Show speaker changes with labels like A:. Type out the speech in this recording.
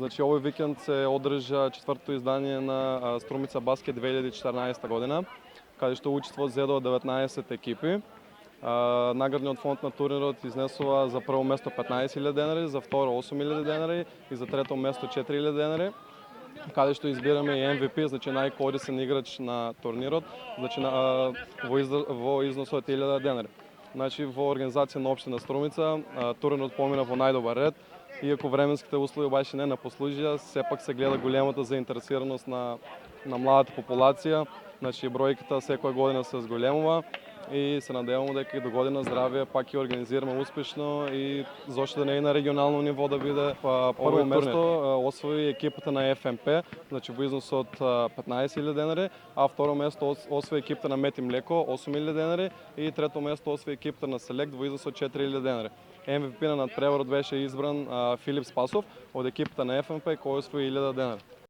A: Значи овој викенд се одржа четвртото издание на Струмица Баскет 2014 година, каде што учество зедо 19 екипи. Наградниот фонд на турнирот изнесува за прво место 15.000 денари, за второ 8.000 денари и за трето место 4.000 денари, каде што избираме и MVP, значи најкорисен играч на турнирот, значи во износ од 1.000 денари. Значи во организација на општина Струмица турнирот помина во најдобар ред, иако временските услови баш не напослужија, сепак се гледа големата заинтересираност на младата популација, значи бројката секоја година се зголемува и се надеваме дека и до година здравје пак ќе организираме успешно и зошто да не и на регионално ниво да биде. Прво место освои екипата на ФМП, значи во износ од 15.000 денари, а второ место освои екипата на Мет и млеко 8.000 денари и трето место освои екипата на Селект во износ од 4.000 денари. MVP на надпреварот беше избран Филип Спасов од екипата на ФМП кој освои 1.000 денари.